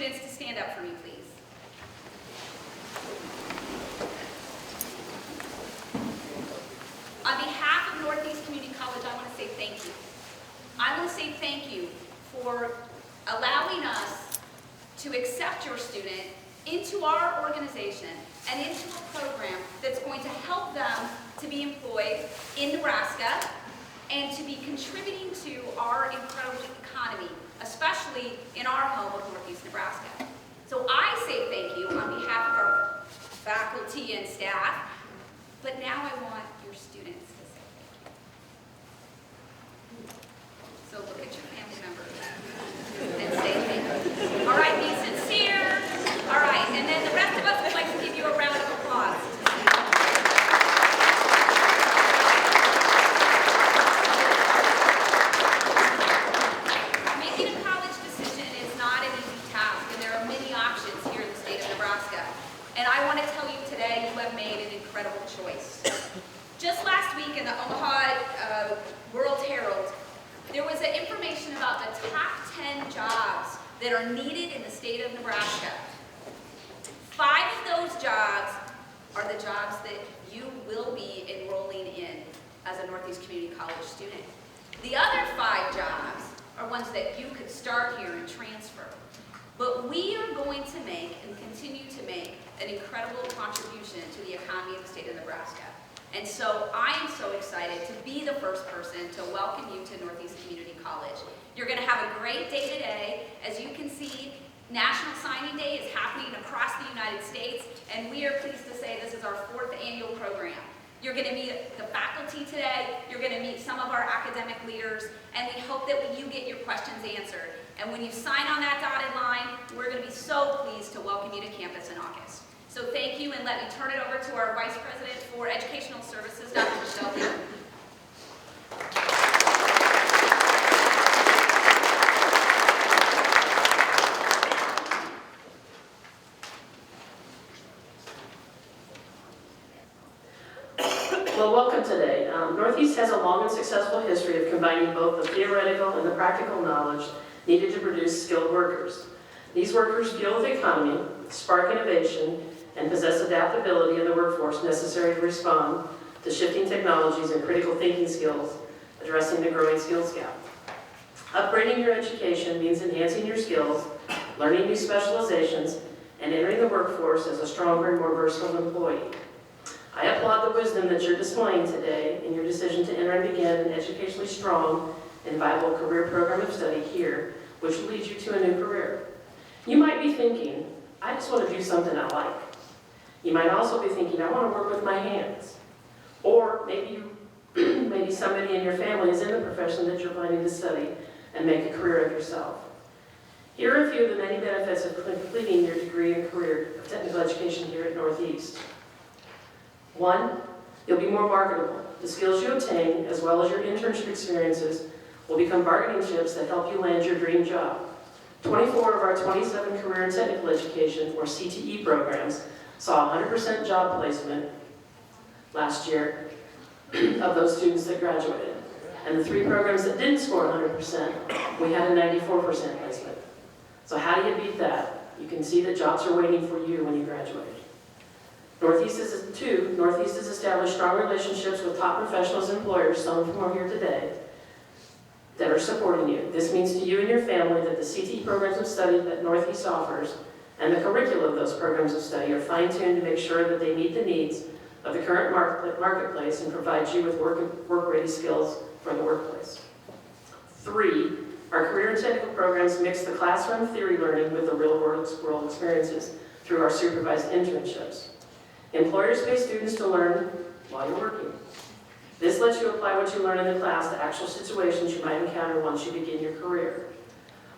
students to stand up for me, please. On behalf of Northeast Community College, I want to say thank you. I want to say thank you for allowing us to accept your student into our organization and into a program that's going to help them to be employed in Nebraska and to be contributing to our incredible economy, especially in our home of Northeast Nebraska. So I say thank you on behalf of our faculty and staff, but now I want your students to say thank you. So look at your family members and say thank you. All right, be sincere. All right, and then the rest of us would like to give you a round of applause. Making a college decision is not an easy task, and there are many options here in the state of Nebraska. And I want to tell you today, you have made an incredible choice. Just last week in the Omaha World Herald, there was information about the top 10 jobs that are needed in the state of Nebraska. 5 of those jobs are the jobs that you will be enrolling in as a Northeast Community College student. The other 5 jobs are ones that you could start here and transfer. But we are going to make and continue to make an incredible contribution to the economy of the state of Nebraska. And so I am so excited to be the first person to welcome you to Northeast Community College. You're going to have a great day today. As you can see, National Signing Day is happening across the United States, and we are pleased to say this is our 4th annual program. You're going to meet the faculty today, you're going to meet some of our academic leaders, and we hope that when you get your questions answered, and when you sign on that dotted line, we're going to be so pleased to welcome you to campus in August. So thank you, and let me turn it over to our Vice President for Educational Services, Dr. Michelle Hill. Well, welcome today. Northeast has a long and successful history of combining both the theoretical and the practical knowledge needed to produce skilled workers. These workers fuel the economy, spark innovation, and possess adaptability in the workforce necessary to respond to shifting technologies and critical thinking skills, addressing the growing skills gap. Upgrading your education means enhancing your skills, learning new specializations, and entering the workforce as a stronger and more versatile employee. I applaud the wisdom that you're displaying today in your decision to enter and begin an educationally strong and viable career program of study here, which will lead you to a new career. You might be thinking, I just want to do something I like. You might also be thinking, I want to work with my hands. Or maybe somebody in your family is in the profession that you're planning to study and make a career of yourself. Here are a few of the many benefits of completing your degree and career of technical education here at Northeast. 1, you'll be more marketable. The skills you obtain, as well as your internship experiences, will become bargaining chips that help you land your dream job. 24 of our 27 career and technical education, or CTE programs, saw 100% job placement last year of those students that graduated. And the 3 programs that didn't score 100%, we had a 94% placement. So how do you beat that? You can see that jobs are waiting for you when you graduate. Northeast has established strong relationships with top professionals and employers, some of whom are here today, that are supporting you. This means to you and your family that the CTE programs of study that Northeast offers and the curricula of those programs of study are fine-tuned to make sure that they meet the needs of the current marketplace and provide you with work-ready skills for the workplace. 3, our career and technical programs mix the classroom theory learning with the real-world experiences through our supervised internships. Employers pay students to learn while you're working. This lets you apply what you learn in the class to actual situations you might encounter once you begin your career.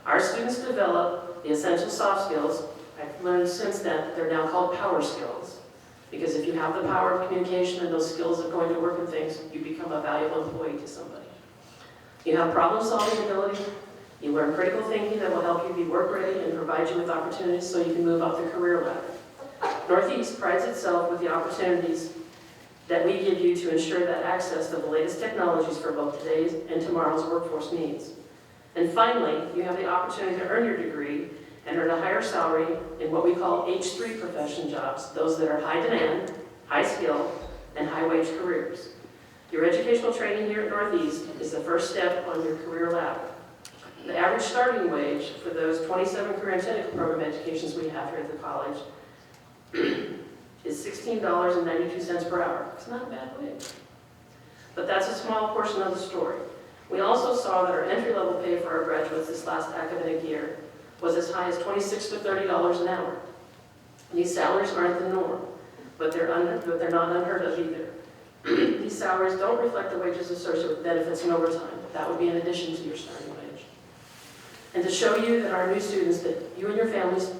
Our students develop the essential soft skills. I've learned since then that they're now called power skills, because if you have the power of communication and those skills of going to work and things, you become a valuable employee to somebody. You have problem-solving ability. You learn critical thinking that will help you be work-ready and provide you with opportunities so you can move up the career ladder. Northeast prides itself with the opportunities that we give you to ensure that access to the latest technologies for both today's and tomorrow's workforce needs. And finally, you have the opportunity to earn your degree and earn a higher salary in what we call H3 profession jobs, those that are high demand, high skill, and high wage careers. Your educational training here at Northeast is the first step on your career ladder. The average starting wage for those 27 career and technical program educations we have here at the college is $16.92 per hour. It's not a bad wage. But that's a small portion of the story. We also saw that our entry-level pay for our graduates this last academic year was as high as $26 to $30 an hour. These salaries aren't the norm, but they're not unheard of either. These salaries don't reflect the wages associated with benefits and overtime. That would be in addition to your starting wage. And to show you that our new students, that you and your families,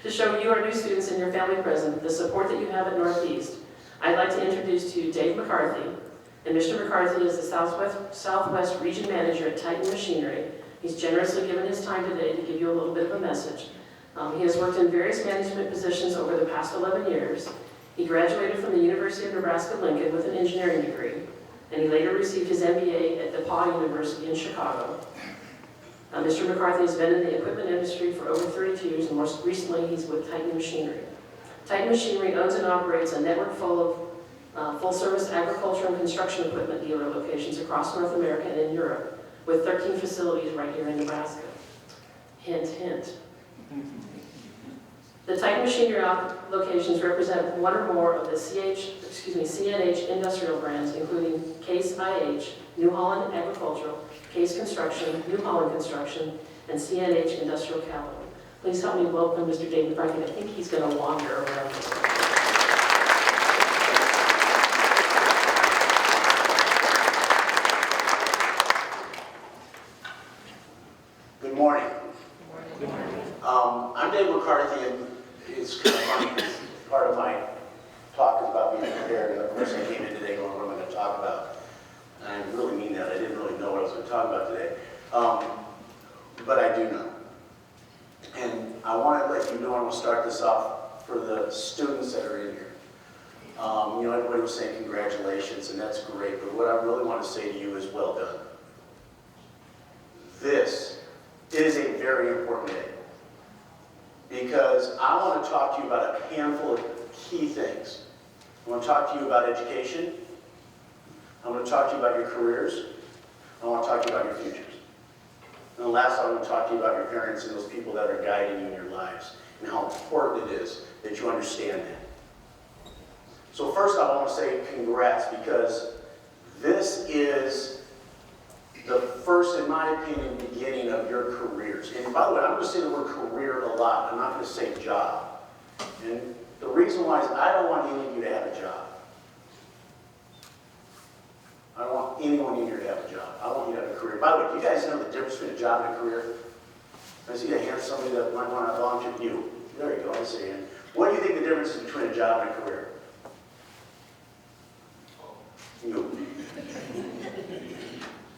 to show you, our new students and your family present, the support that you have at Northeast, I'd like to introduce to you Dave McCarthy. And Mr. McCarthy is the Southwest Region Manager at Titan Machinery. He's generously given his time today to give you a little bit of a message. He has worked in various management positions over the past 11 years. He graduated from the University of Nebraska-Lincoln with an engineering degree, and he later received his MBA at DePauw University in Chicago. Mr. McCarthy has been in the equipment industry for over 32 years, and most recently he's with Titan Machinery. Titan Machinery owns and operates a network full of full-service agriculture and construction equipment dealer locations across North America and in Europe, with 13 facilities right here in Nebraska. Hint, hint. The Titan Machinery locations represent one or more of the CNH industrial brands, including Case IH, New Holland Agricultural, Case Construction, New Holland Construction, and CNH Industrial Capital. Please help me welcome Mr. Dave McCarthy. I think he's going to wander around this way. Good morning. Good morning. I'm Dave McCarthy, and it's kind of funny because part of my talk is about being prepared. And of course, I came in today going, what am I going to talk about? And I really mean that. I didn't really know what I was going to talk about today. But I do know. And I want to let you know, I want to start this off for the students that are in here. You know, everybody was saying congratulations, and that's great. But what I really want to say to you is well done. This is a very important day, because I want to talk to you about a handful of key things. I want to talk to you about education. I want to talk to you about your careers. I want to talk to you about your futures. And last, I want to talk to you about your parents and those people that are guiding you in your lives, and how important it is that you understand that. So first, I want to say congrats, because this is the first, in my opinion, beginning of your careers. And by the way, I'm going to say the word career a lot. I'm not going to say job. And the reason why is I don't want any of you to have a job. I don't want anyone in here to have a job. I want you to have a career. By the way, do you guys know the difference between a job and a career? I see a hand of somebody that might want to volunteer. You. There you go. I see it. What do you think the difference is between a job and a career? You.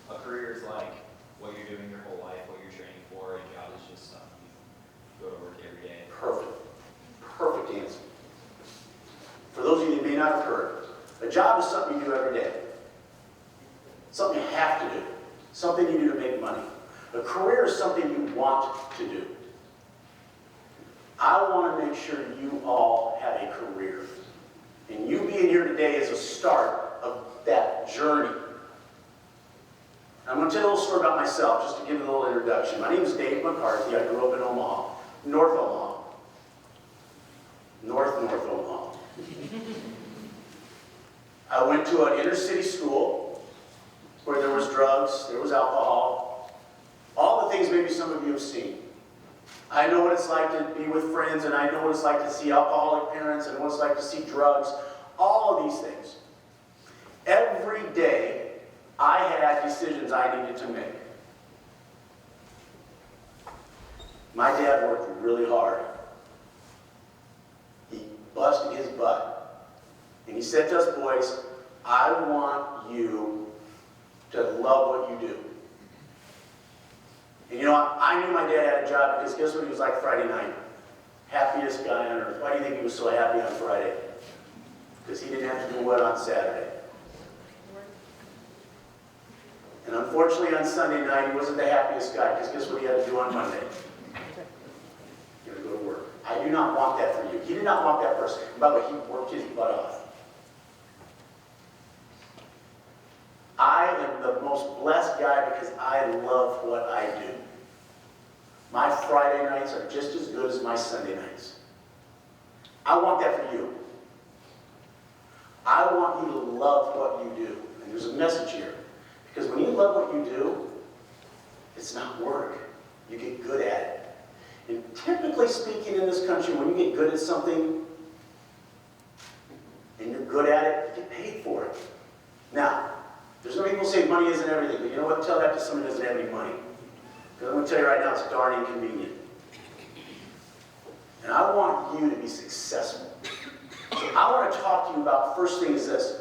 A career is like what you're doing your whole life, what you're training for. A job is just something you go to work every day. Perfect. Perfect answer. For those of you that may not have heard, a job is something you do every day. Something you have to do. Something you do to make money. A career is something you want to do. I want to make sure you all have a career. And you being here today is a start of that journey. I'm going to tell you a little story about myself, just to give you a little introduction. My name is Dave McCarthy. I grew up in Omaha, North Omaha. North Omaha. I went to an inner city school where there was drugs, there was alcohol, all the things maybe some of you have seen. I know what it's like to be with friends, and I know what it's like to see alcoholic parents, and what it's like to see drugs, all of these things. Every day, I had decisions I needed to make. My dad worked really hard. He busted his butt. And he said to us boys, I want you to love what you do. And you know, I knew my dad had a job because guess what he was like Friday night? Happiest guy on earth. Why do you think he was so happy on Friday? Because he didn't have to do what on Saturday? And And unfortunately on Sunday night, he wasn't the happiest guy, because guess what he had to do on Monday? He had to go to work. I do not want that for you. He did not want that person. And by the way, he worked his butt off. I am the most blessed guy because I love what I do. My Friday nights are just as good as my Sunday nights. I want that for you. I want you to love what you do. And there's a message here. Because when you love what you do, it's not work. You get good at it. And typically speaking in this country, when you get good at something, and you're good at it, you get paid for it. Now, there's no people say money isn't everything, but you know what? Tell that to someone who doesn't have any money. Because I'm going to tell you right now, it's darn inconvenient. And I want you to be successful. So I want to talk to you about, first thing is this.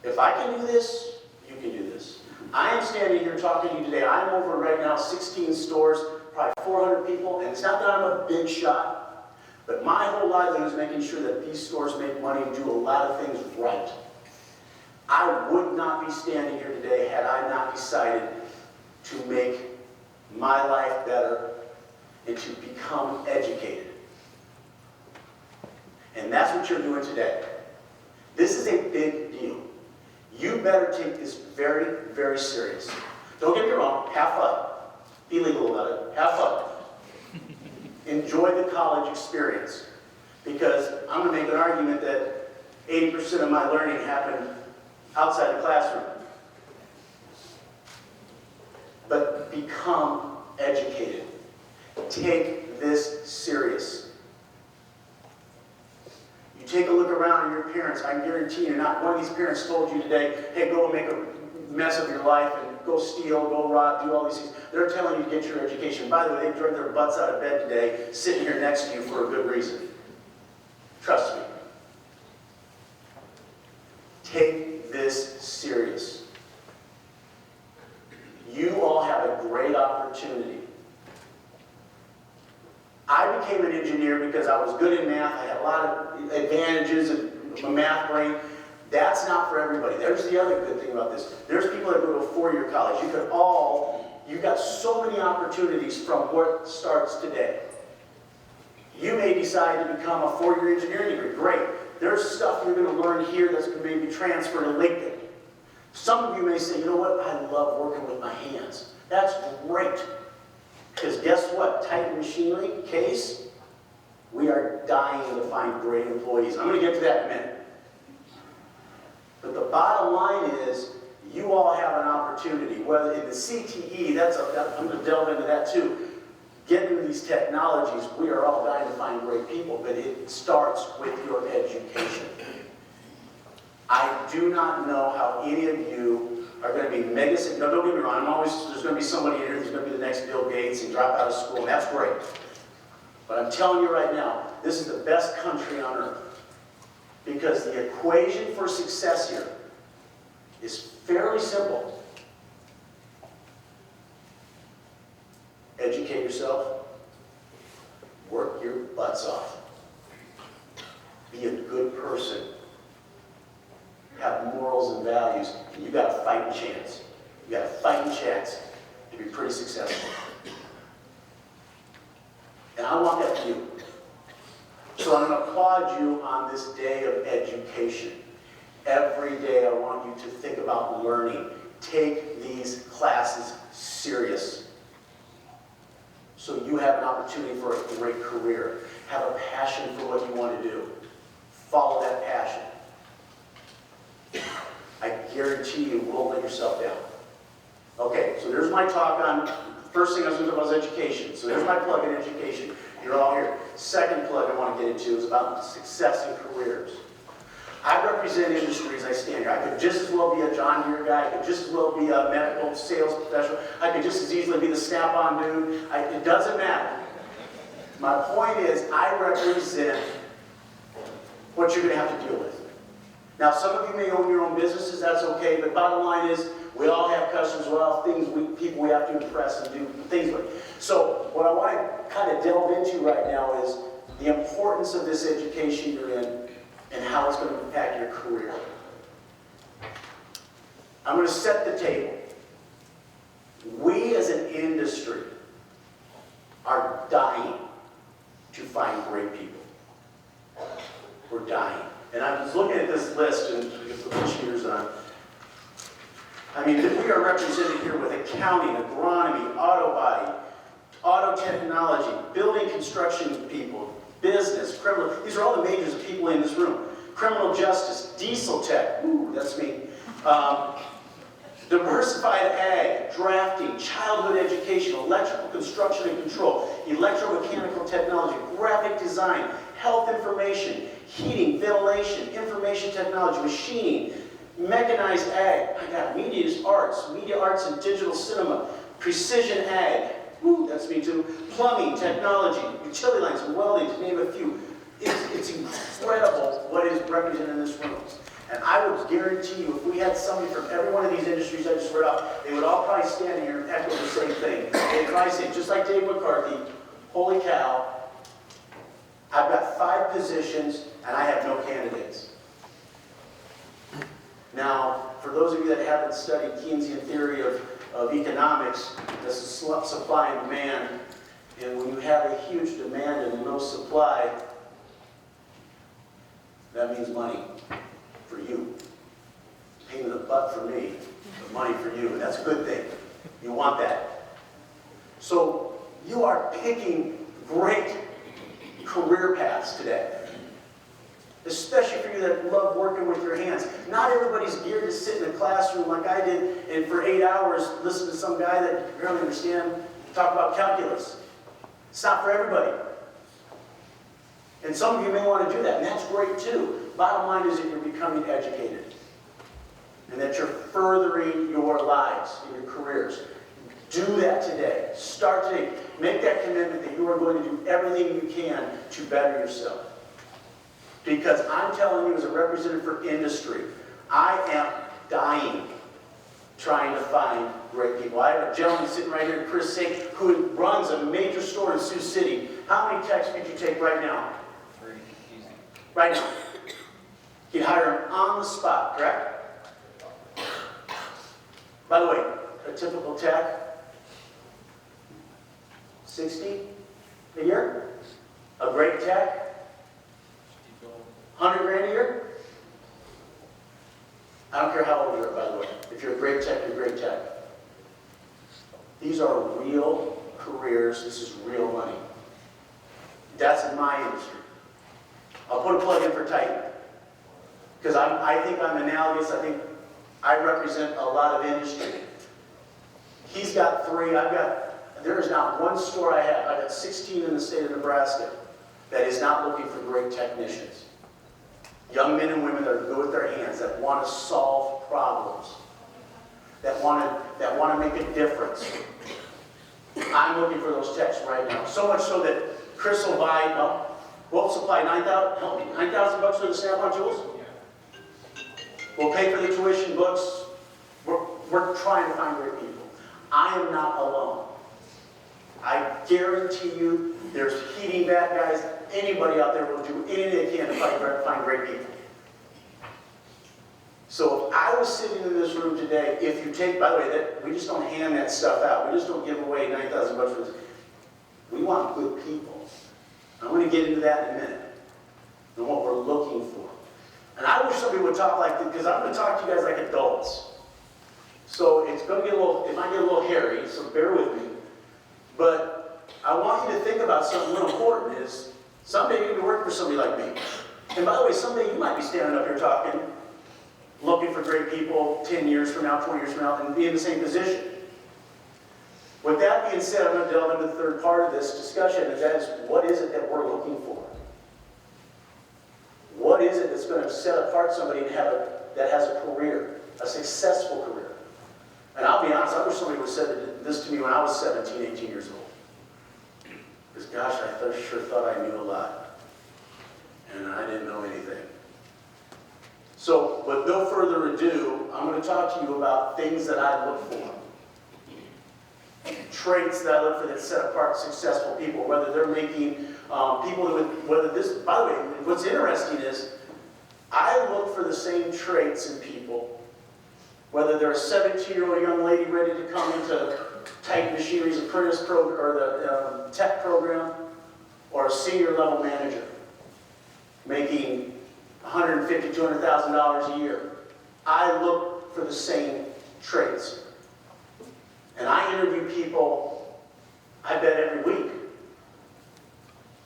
If I can do this, you can do this. I am standing here talking to you today. I'm over right now 16 stores, probably 400 people, and it's not that I'm a big shot, but my whole livelihood is making sure that these stores make money and do a lot of things right. I would not be standing here today had I not decided to make my life better and to become educated. And that's what you're doing today. This is a big deal. You better take this very, very serious. Don't get me wrong, have fun. Be legal about it. Have fun. Enjoy the college experience. Because I'm going to make an argument that 80% of my learning happened outside the classroom. But become educated. Take this serious. You take a look around at your parents, I guarantee you, not one of these parents told you today, hey, go and make a mess of your life and go steal, go rob, do all these things. They're telling you to get your education. By the way, they drug their butts out of bed today, sitting here next to you for a good reason. Trust me. Take this serious. You all have a great opportunity. I became an engineer because I was good in math. I had a lot of advantages of a math brain. That's not for everybody. There's the other good thing about this. There's people that go to a four-year college. You've got so many opportunities from what starts today. You may decide to become a four-year engineering degree. Great. There's stuff you're going to learn here that's going to maybe transfer to Lincoln. Some of you may say, you know what? I love working with my hands. That's great. Because guess what? Titan Machinery case, we are dying to find great employees. I'm going to get to that in a minute. But the bottom line is, you all have an opportunity, whether in the CTE, I'm going to delve into that too. Get into these technologies, we are all dying to find great people, but it starts with your education. I do not know how any of you are going to be mega, no, don't get me wrong, there's going to be somebody in here who's going to be the next Bill Gates and drop out of school, and that's great. But I'm telling you right now, this is the best country on earth. Because the equation for success here is fairly simple. Educate yourself, work your butts off, be a good person, have morals and values, and you got a fighting chance. You got a fighting chance to be pretty successful. And I want that for you. So I'm going to applaud you on this day of education. Every day I want you to think about learning. Take these classes serious. So you have an opportunity for a great career. Have a passion for what you want to do. Follow that passion. I guarantee you won't let yourself down. Okay, so there's my talk on, first thing I was going to talk about is education. So there's my plug in education. You're all here. Second plug I want to get into is about success in careers. I represent industries. I stand here. I could just as well be a John Deere guy. I could just as well be a medical sales professional. I could just as easily be the Snap-on dude. It doesn't matter. My point is, I represent what you're going to have to deal with. Now, some of you may own your own businesses. That's okay. But bottom line is, we all have customers. We all have people we have to impress and do things with. So what I want to kind of delve into right now is the importance of this education you're in and how it's going to impact your career. I'm going to set the table. We as an industry are dying to find great people. We're dying. And I was looking at this list, and if the cheaters on. I mean, we are represented here with accounting, agronomy, auto body, auto technology, building construction people, business, criminal. These are all the majors of people in this room. Criminal justice, diesel tech, ooh, that's me. Diversified ag, drafting, childhood education, electrical construction and control, electromechanical technology, graphic design, health information, heating, ventilation, information technology, machining, mechanized ag. I got media arts and digital cinema, precision ag, woo, that's me too, plumbing, technology, utility lines, and welding, to name a few. It's incredible what is represented in this room. And I would guarantee you, if we had somebody from every one of these industries I just read off, they would all probably stand here and echo the same thing. They'd probably say, just like Dave McCarthy, holy cow, I've got 5 positions and I have no candidates. Now, for those of you that haven't studied Keynesian theory of economics, this is supply and demand. And when you have a huge demand and no supply, that means money for you. Pain in the butt for me, but money for you. And that's a good thing. You want that. So you are picking great career paths today. Especially for you that love working with your hands. Not everybody's geared to sit in a classroom like I did and for 8 hours listen to some guy that you barely understand talk about calculus. It's not for everybody. And some of you may want to do that, and that's great too. Bottom line is that you're becoming educated. And that you're furthering your lives and your careers. Do that today. Start today. Make that commitment that you are going to do everything you can to better yourself. Because I'm telling you as a representative for industry, I am dying trying to find great people. I have a gentleman sitting right here, Chris Sink, who runs a major store in Sioux City. How many texts could you take right now? 3, easy. Right now. You'd hire him on the spot, correct? By the way, a typical tech, 60 a year? A great tech, 100 grand a year? I don't care how old you are, by the way. If you're a great tech, you're a great tech. These are real careers. This is real money. That's in my industry. I'll put a plug in for Titan. Because I think I'm analogous. I think I represent a lot of industry. He's got 3. There is not one store I have. I've got 16 in the state of Nebraska that is not looking for great technicians. Young men and women that are good with their hands, that want to solve problems, that want to make a difference. I'm looking for those techs right now. So much so that Chris will buy, we'll supply $9,000 for the Snap-on tools. We'll pay for the tuition books. We're trying to find great people. I am not alone. I guarantee you there's heating bad guys. Anybody out there will do anything they can to find great people. So if I was sitting in this room today, if you take, by the way, we just don't hand that stuff out. We just don't give away $9,000 for this. We want good people. I'm going to get into that in a minute and what we're looking for. And I wish somebody would talk like this, because I'm going to talk to you guys like adults. So it's going to get it might get a little hairy, so bear with me. But I want you to think about something real important is, someday you're going to be working for somebody like me. And by the way, someday you might be standing up here talking, looking for great people 10 years from now, 20 years from now, and be in the same position. With that being said, I'm going to delve into the third part of this discussion, and that is, what is it that we're looking for? What is it that's going to set apart somebody that has a career, a successful career? And I'll be honest, I wish somebody would have said this to me when I was 17, 18 years old. Because gosh, I sure thought I knew a lot. And I didn't know anything. So, with no further ado, I'm going to talk to you about things that I look for. Traits that I look for that set apart successful people, whether they're making people whether this, by the way, what's interesting is, I look for the same traits in people Whether they're a 17-year-old young lady ready to come into Titan Machinery's apprentice program or the tech program, or a senior level manager making $150,000, $200,000 a year. I look for the same traits. And I interview people, I bet every week.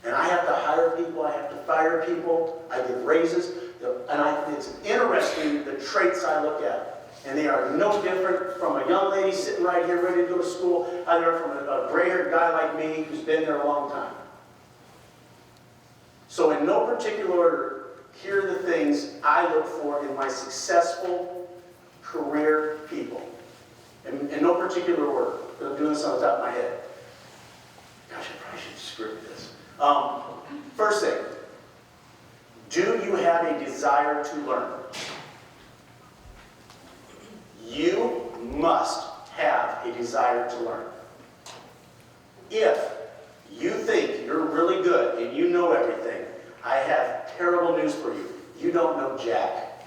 And I have to hire people, I have to fire people, I give raises, and it's interesting the traits I look at. And they are no different from a young lady sitting right here ready to go to school, either from a gray-haired guy like me who's been there a long time. So in no particular order, here are the things I look for in my successful career people. In no particular order. I'm doing this on the top of my head. Gosh, I probably should script this. First thing, do you have a desire to learn? You must have a desire to learn. If you think you're really good and you know everything, I have terrible news for you. You don't know jack.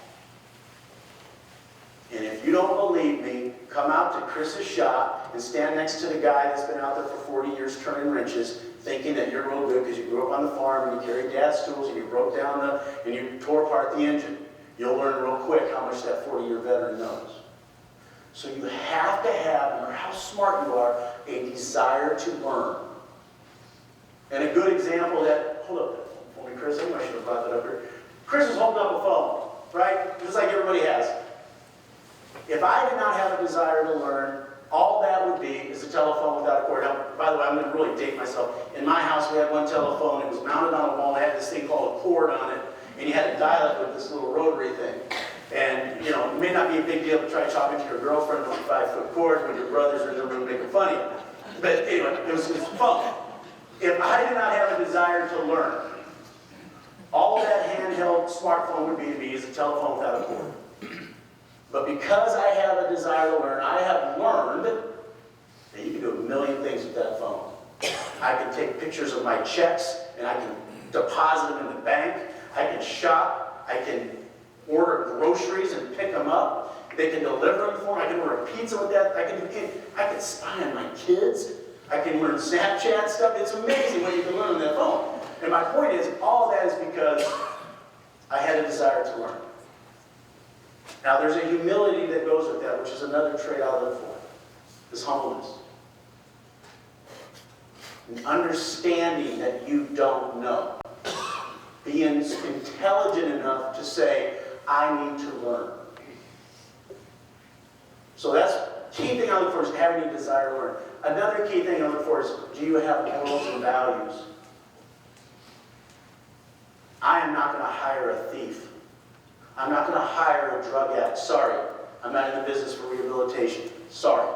And if you don't believe me, come out to Chris's shop and stand next to the guy that's been out there for 40 years turning wrenches, thinking that you're real good because you grew up on the farm and you carried dad's tools and you broke down and you tore apart the engine. You'll learn real quick how much that 40-year veteran knows. So you have to have, no matter how smart you are, a desire to learn. And a good example of that, hold up for me, Chris, I should have brought that up here. Chris is holding up a phone, right? Just like everybody has. If I did not have a desire to learn, all that would be is a telephone without a cord. Now, by the way, I'm going to really date myself. In my house, we had one telephone. It was mounted on a wall. It had this thing called a cord on it, and you had to dial it with this little rotary thing. And, you know, it may not be a big deal to try talking to your girlfriend with a 5-foot cord when your brothers are in the room making fun of you. But anyway, it was fun. If I did not have a desire to learn, all that handheld smartphone would be to me is a telephone without a cord. But because I have a desire to learn, I have learned that you can do a million things with that phone. I can take pictures of my checks and I can deposit them in the bank. I can shop. I can order groceries and pick them up. They can deliver them for me. I can order pizza with that. I can spy on my kids. I can learn Snapchat stuff. It's amazing what you can learn on that phone. And my point is, all that is because I had a desire to learn. Now, there's a humility that goes with that, which is another trait I look for, is humbleness. An understanding that you don't know. Being intelligent enough to say, I need to learn. So that's the key thing I look for, is having a desire to learn. Another key thing I look for is, do you have morals and values? I am not going to hire a thief. I'm not going to hire a drug addict. Sorry. I'm not in the business for rehabilitation. Sorry.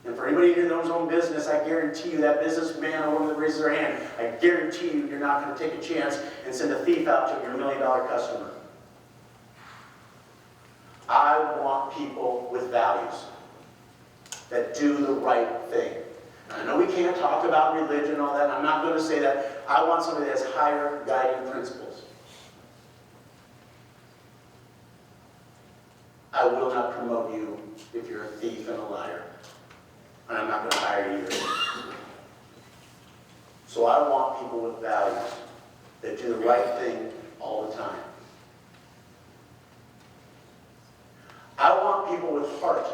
And for anybody who knows own business, I guarantee you that businessman or woman that raises their hand, I guarantee you you're not going to take a chance and send a thief out to your $1 million customer. I want people with values that do the right thing. And I know we can't talk about religion and all that. I'm not going to say that. I want somebody that has higher guiding principles. I will not promote you if you're a thief and a liar. And I'm not going to hire you either. So I want people with values that do the right thing all the time. I want people with heart.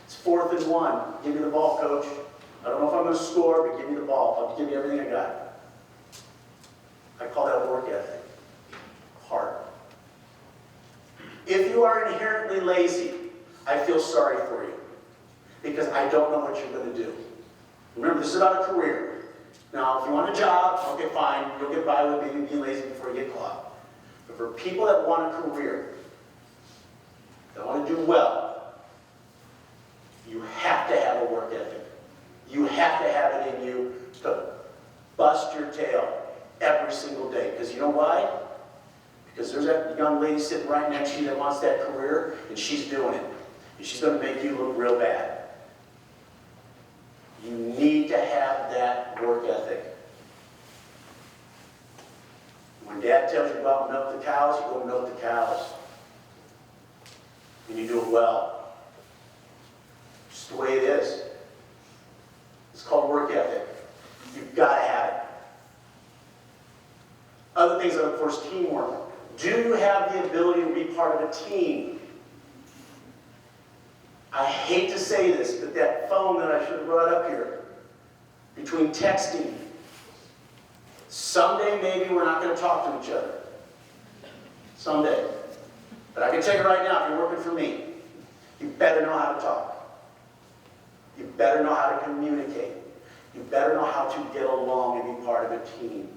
It's 4th and 1. Give me the ball, coach. I don't know if I'm going to score, but give me the ball. I'll give you everything I got. I call that work ethic. Heart. If you are inherently lazy, I feel sorry for you, because I don't know what you're going to do. Remember, this is about a career. Now, if you want a job, okay, fine. You'll get by with maybe being lazy before you get caught. But for people that want a career, that want to do well, you have to have a work ethic. You have to have it in you to bust your tail every single day. Because you know why? Because there's that young lady sitting right next to you that wants that career, and she's doing it. And she's going to make you look real bad. You need to have that work ethic. When Dad tells you to go out and milk the cows, you go milk the cows. and you do it well. Just the way it is. It's called work ethic. You've got to have it. Other things I look for is teamwork. Do you have the ability to be part of a team? I hate to say this, but that phone that I should have brought up here, between texting, someday maybe we're not going to talk to each other. Someday. But I can tell you right now, if you're working for me, you better know how to talk. You better know how to communicate. You better know how to get along and be part of a team.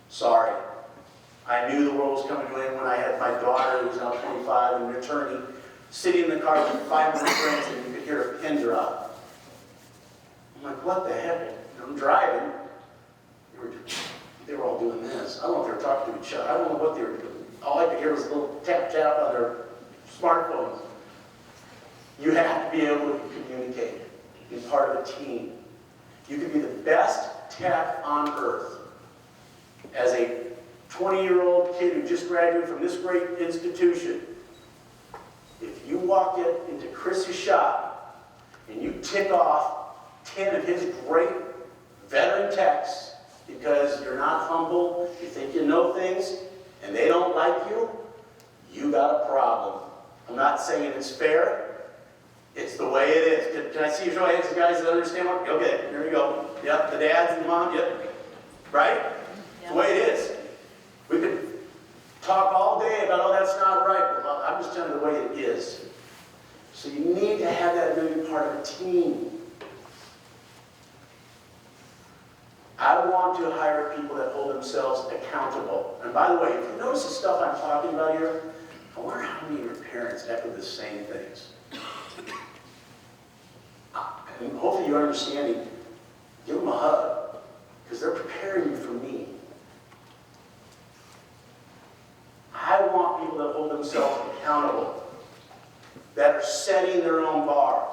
Sorry. I knew the world was coming to an end when I had my daughter, who was now 25, and an attorney, sitting in the car with 5 more friends, and you could hear a pin drop. I'm like, what the heck? And I'm driving. They were all doing this. I don't know if they were talking to each other. I don't know what they were doing. All I could hear was a little tap tap on their smartphones. You have to be able to communicate, be part of a team. You could be the best tech on earth. As a 20-year-old kid who just graduated from this great institution, if you walk into Chris's shop and you tick off 10 of his great veteran techs because you're not humble, you think you know things, and they don't like you, you got a problem. I'm not saying it's fair. It's the way it is. Can I see your hands, guys that understand what? Okay, here we go. Yep, the dads and the mom, yep. Right? It's the way it is. We could talk all day about, oh, that's not right. Well, I'm just telling you the way it is. So you need to have that ability to be part of a team. I want to hire people that hold themselves accountable. And by the way, if you notice the stuff I'm talking about here, I wonder how many of your parents echo the same things. And hopefully you're understanding. Give them a hug, because they're preparing you for me. I want people that hold themselves accountable, that are setting their own bar.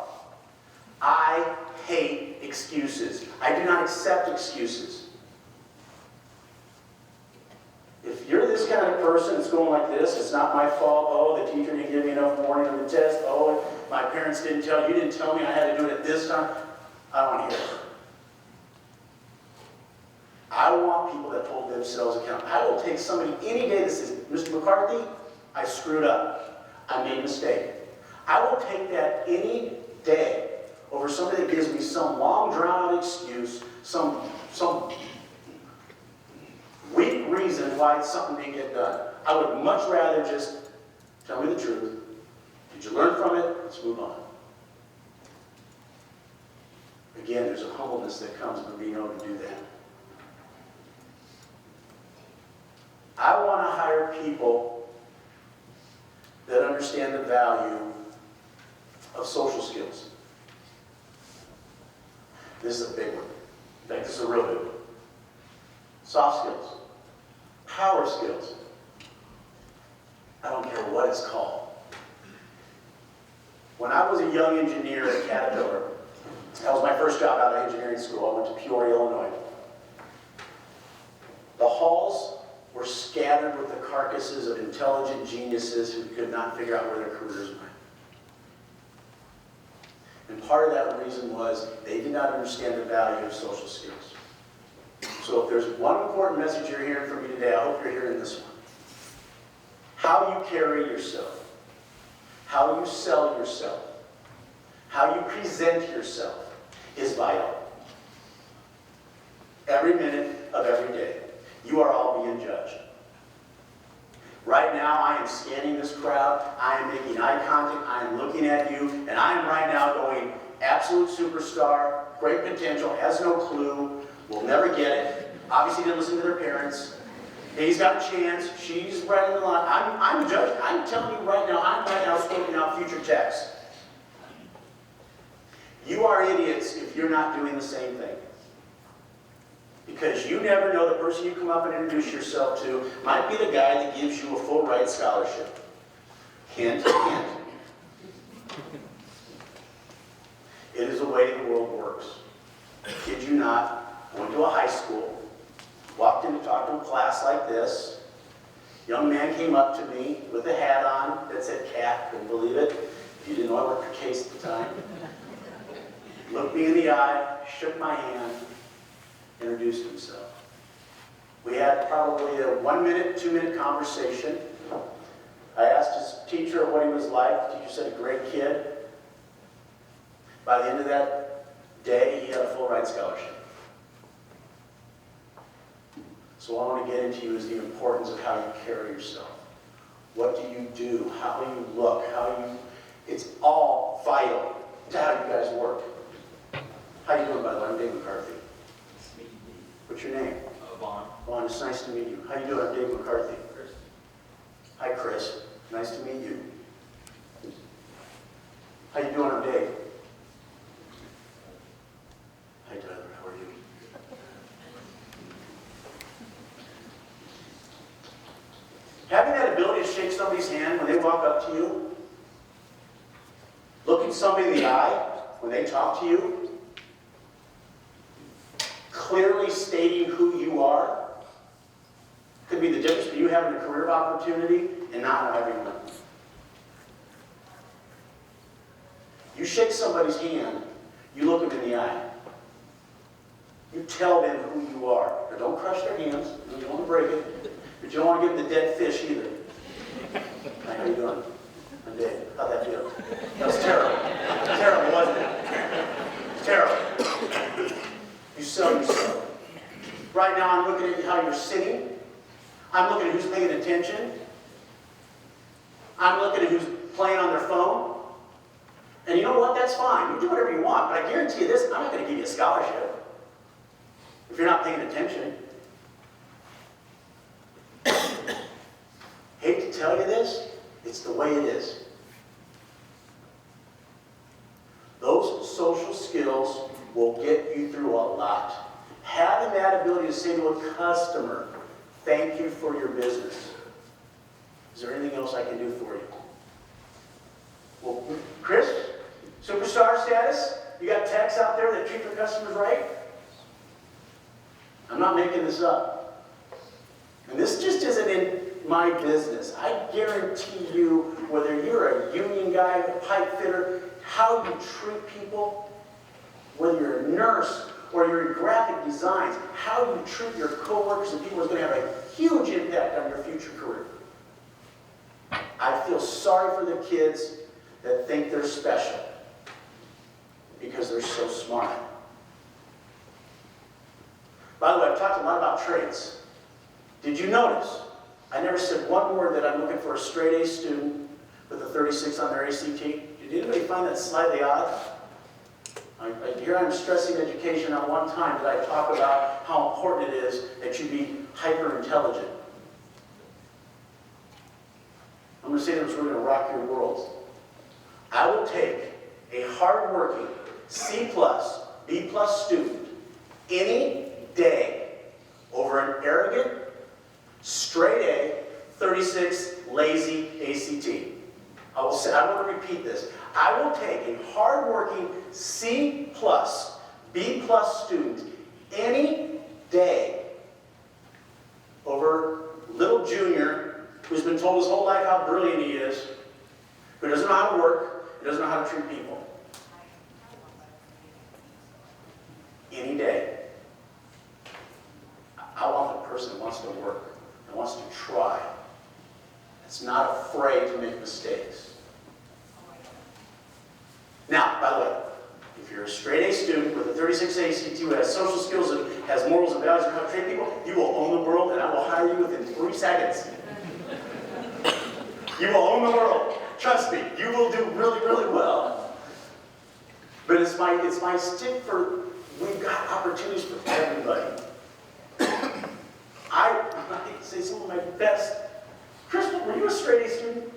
I hate excuses. I do not accept excuses. If you're this kind of person that's going like this, it's not my fault. Oh, the teacher didn't give me enough warning on the test. Oh, my parents didn't tell you didn't tell me I had to do it at this time. I don't want to hear it. I want people that hold themselves accountable. I will take somebody any day that says, Mr. McCarthy, I screwed up. I made a mistake. I will take that any day over somebody that gives me some long, drawn-out excuse, some weak reason why something didn't get done. I would much rather just tell me the truth. Did you learn from it? Let's move on. Again, there's a humbleness that comes with being able to do that. I want to hire people that understand the value of social skills. This is a big one. In fact, this is a real big one. Soft skills. Power skills. I don't care what it's called. When I was a young engineer at Caterpillar, that was my first job out of engineering school. I went to Peoria, Illinois. The halls were scattered with the carcasses of intelligent geniuses who could not figure out where their careers went. And part of that reason was they did not understand the value of social skills. So if there's one important message you're hearing from me today, I hope you're hearing this one. How you carry yourself, how you sell yourself, how you present yourself is vital. Every minute of every day, you are all being judged. Right now, I am scanning this crowd. I am making eye contact. I am looking at you. And I am right now going, absolute superstar, great potential, has no clue, will never get it. Obviously didn't listen to their parents. He's got a chance. She's right in the line. I'm judging. I'm telling you right now, I'm right now scoping out future texts. You are idiots if you're not doing the same thing. Because you never know the person you come up and introduce yourself to might be the guy that gives you a full ride scholarship. Hint, hint. It is the way the world works. Kid you not, I went to a high school, walked in to talk to a class like this. young man came up to me with a hat on that said CAT, couldn't believe it. If you didn't know I worked for Case at the time. Looked me in the eye, shook my hand, introduced himself. We had probably a 1 minute, 2 minute conversation. I asked his teacher what he was like. The teacher said, a great kid. By the end of that day, he had a full ride scholarship. So what I want to get into is the importance of how you carry yourself. What do you do? How you look? It's all vital to how you guys work. How you doing, by the way? I'm Dave McCarthy. What's your name? Vaughn. Vaughn, it's nice to meet you. How you doing? I'm Dave McCarthy. Chris. Hi, Chris. Nice to meet you. How you doing? I'm Dave. Hi, Tyler. How are you? Having that ability to shake somebody's hand when they walk up to you, looking somebody in the eye when they talk to you, clearly stating who you are, could be the difference between you having a career opportunity and not having one. You shake somebody's hand, you look them in the eye. You tell them who you are. Now, don't crush their hands, you don't want to break it, but you don't want to give them the dead fish either. Hi, how you doing? I'm Dave. How'd that feel? That was terrible. Terrible, wasn't it? Terrible. You sell yourself. Right now I'm looking at how you're sitting. I'm looking at who's paying attention. I'm looking at who's playing on their phone. And you know what? That's fine. You do whatever you want. But I guarantee you this, I'm not going to give you a scholarship if you're not paying attention. Hate to tell you this, it's the way it is. Those social skills will get you through a lot. Having that ability to say to a customer, thank you for your business. Is there anything else I can do for you? Well, Chris, superstar status? You got techs out there that treat their customers right? I'm not making this up. And this just isn't in my business. I guarantee you, whether you're a union guy, a pipe fitter, how you treat people, whether you're a nurse or you're in graphic designs, how you treat your coworkers and people is going to have a huge impact on your future career. I feel sorry for the kids that think they're special because they're so smart. By the way, I've talked a lot about traits. Did you notice? I never said one word that I'm looking for a straight A student with a 36 on their ACT. Did anybody find that slightly odd? Here I'm stressing education. Not one time did I talk about how important it is that you be hyper intelligent. I'm going to say this, we're going to rock your world. I will take a hardworking C+, B+ student any day over an arrogant, straight A, 36, lazy ACT. I want to repeat this. I will take a hardworking C+, B+ student any day over little junior who's been told his whole life how brilliant he is, who doesn't know how to work, who doesn't know how to treat people. Any day. I want the person that wants to work, that wants to try, that's not afraid to make mistakes. Now, by the way, if you're a straight A student with a 36 ACT who has social skills and has morals and values and how to treat people, you will own the world, and I will hire you within 3 seconds. You will own the world. Trust me, you will do really, really well. But it's my stick for, we've got opportunities for everybody. I can say some of my best. Chris, were you a straight A student?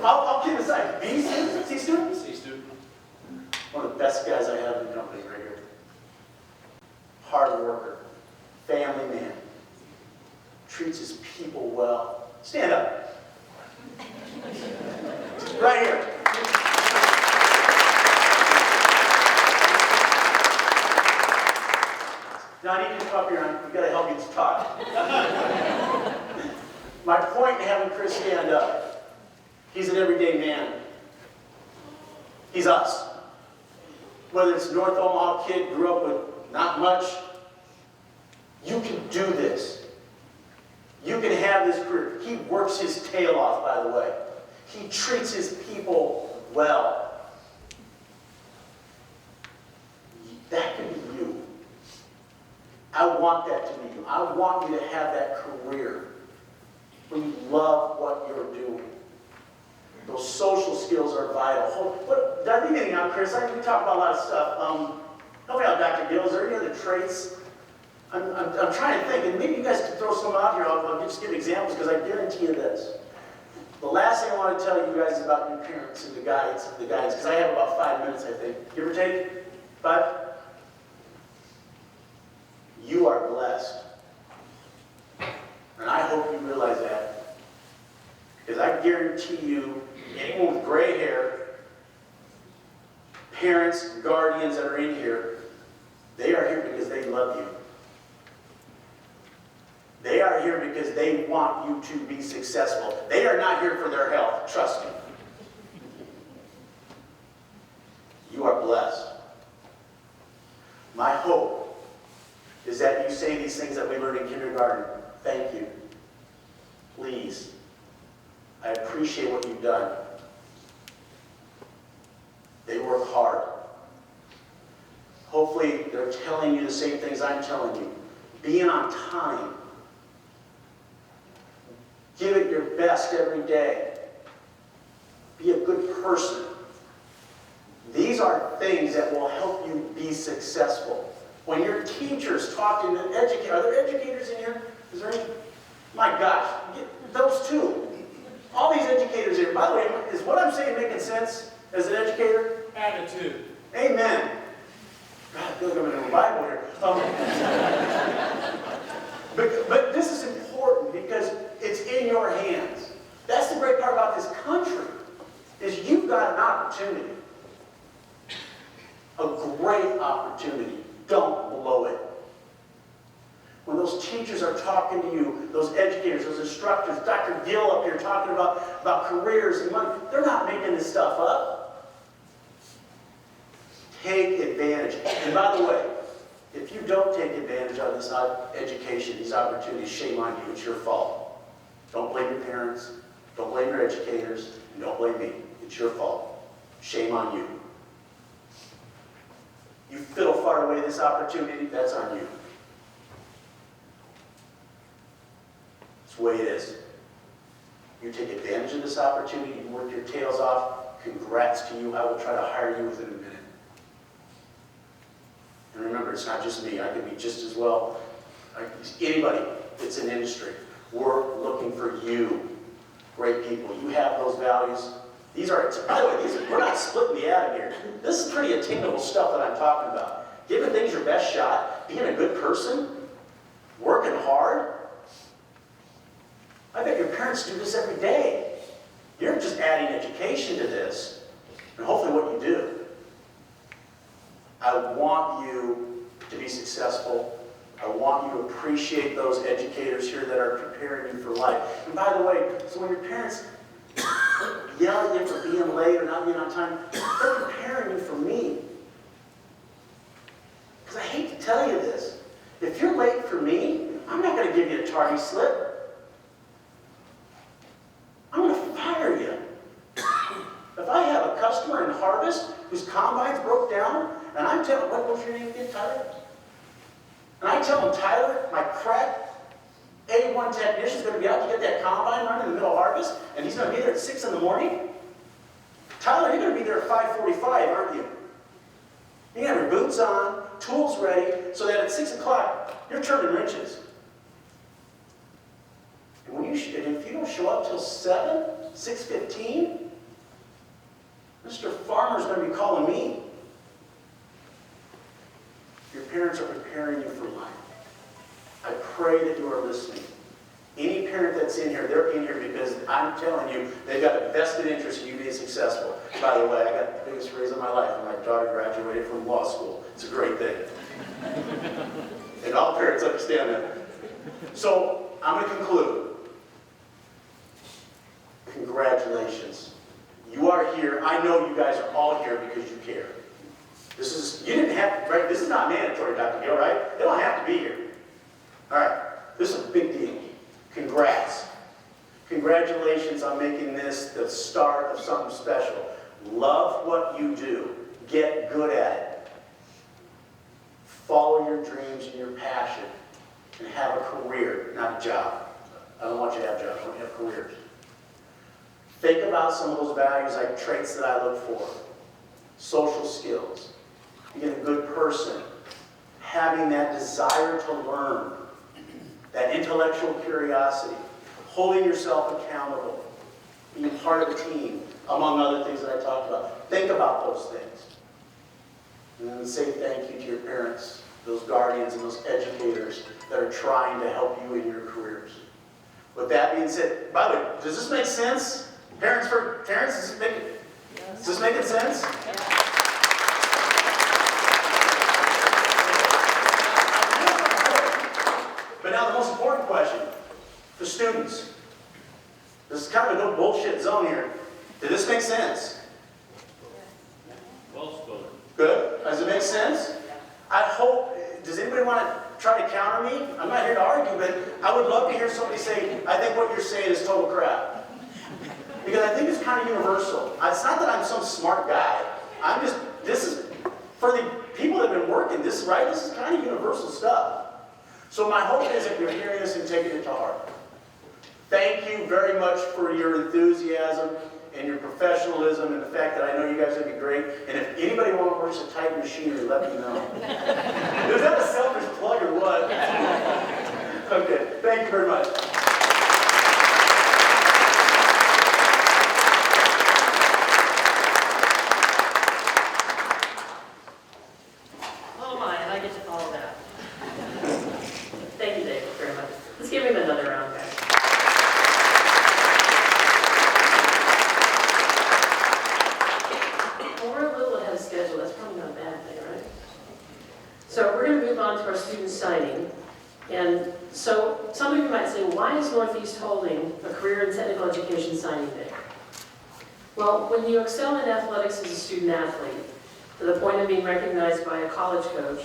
I'll kid aside. B student? C student? C student. One of the best guys I have in the company right here. Hard worker. Family man. Treats his people well. Stand up. Right here. Now I need you to come up here. We've got to help you to talk. My point in having Chris stand up, he's an everyday man. He's us. Whether it's North Omaha kid, grew up with not much, you can do this. You can have this career. He works his tail off, by the way. He treats his people well. That can be you. I want that to be you. I want you to have that career where you love what you're doing. Those social skills are vital. Did I leave anything out, Chris? We talked about a lot of stuff. Help me out, Dr. Gill. Is there any other traits? I'm trying to think, and maybe you guys can throw some out here. I'll just give examples because I guarantee you this. The last thing I want to tell you guys is about your parents and the guides, because I have about 5 minutes, I think. Give or take? 5? You are blessed. And I hope you realize that. Because I guarantee you, anyone with gray hair, parents, guardians that are in here, they are here because they love you. They are here because they want you to be successful. They are not here for their health, trust me. You are blessed. My hope is that you say these things that we learned in kindergarten. Thank you. Please. I appreciate what you've done. They work hard. Hopefully they're telling you the same things I'm telling you. Being on time. Give it your best every day. Be a good person. These are things that will help you be successful. When your teachers talk to educators, are there educators in here? Is there any? My gosh, those two. All these educators here. By the way, is what I'm saying making sense as an educator? Attitude. Amen. God, I feel like I'm in a revival here. But this is important because it's in your hands. That's the great part about this country, is you've got an opportunity. A great opportunity. Don't blow it. When those teachers are talking to you, those educators, those instructors, Dr. Gill up here talking about careers and money, they're not making this stuff up. Take advantage. And by the way, if you don't take advantage of this education, these opportunities, shame on you. It's your fault. Don't blame your parents. Don't blame your educators. And don't blame me. It's your fault. Shame on you. You fiddle far away this opportunity, that's on you. It's the way it is. You take advantage of this opportunity, you work your tails off, congrats to you. I will try to hire you within a minute. And remember, it's not just me. I could be just as well. Anybody that's in industry. We're looking for you. Great people. You have those values. These are, by the way, we're not splitting the atom here. This is pretty attainable stuff that I'm talking about. Giving things your best shot, being a good person, working hard. I bet your parents do this every day. You're just adding education to this, and hopefully what you do. I want you to be successful. I want you to appreciate those educators here that are preparing you for life. And by the way, so when your parents yell at you for being late or not being on time, they're preparing you for me. Because I hate to tell you this. If you're late for me, I'm not going to give you a tardy slip. I'm going to fire you. If I have a customer in Harvest whose combines broke down, and I'm telling, what was your name again, Tyler? And I tell him, Tyler, my crack A1 technician is going to be out to get that combine running in the middle of Harvest, and he's going to be there at 6 in the morning. Tyler, you're going to be there at 5:45, aren't you? You have your boots on, tools ready, so that at 6 o'clock, you're turning wrenches. And if you don't show up till 7, 6:15, Mr. Farmer's going to be calling me. Your parents are preparing you for life. I pray that you are listening. Any parent that's in here, they're in here because I'm telling you, they've got a vested interest in you being successful. By the way, I got the biggest raise of my life when my daughter graduated from law school. It's a great thing. And all parents understand that. So I'm going to conclude. Congratulations. You are here. I know you guys are all here because you care. You didn't have, right? This is not mandatory, Dr. Gill, right? They don't have to be here. All right. This is a big deal. Congrats. Congratulations on making this the start of something special. Love what you do. Get good at it. Follow your dreams and your passion. And have a career, not a job. I don't want you to have jobs. I want you to have careers. Think about some of those values, like traits that I look for. Social skills. Being a good person. Having that desire to learn. That intellectual curiosity. Holding yourself accountable. Being part of a team. Among other things that I talked about. Think about those things. And then say thank you to your parents, those guardians and those educators that are trying to help you in your careers. With that being said, by the way, does this make sense? Parents, is this making sense? But now the most important question for students. This is kind of a no bullshit zone here. Did this make sense? Well spoken. Good? Does it make sense? I hope, does anybody want to try to counter me? I'm not here to argue, but I would love to hear somebody say, I think what you're saying is total crap. Because I think it's kind of universal. It's not that I'm some smart guy. This is, for the people that have been working, this is kind of universal stuff. So my hope is that you're hearing this and taking it to heart. Thank you very much for your enthusiasm and your professionalism and the fact that I know you guys would be great. And if anybody wants to type machinery, let me know. Is that a selfish plug or what? Okay, thank you very much. Oh my, and I get to follow that. Thank you, David, very much. Let's give him another round, guys. Well, we're a little ahead of schedule. That's probably not a bad thing, right? So we're going to move on to our student signing. And so some of you might say, why is Northeast holding a career and technical education signing day? Well, when you excel in athletics as a student athlete, to the point of being recognized by a college coach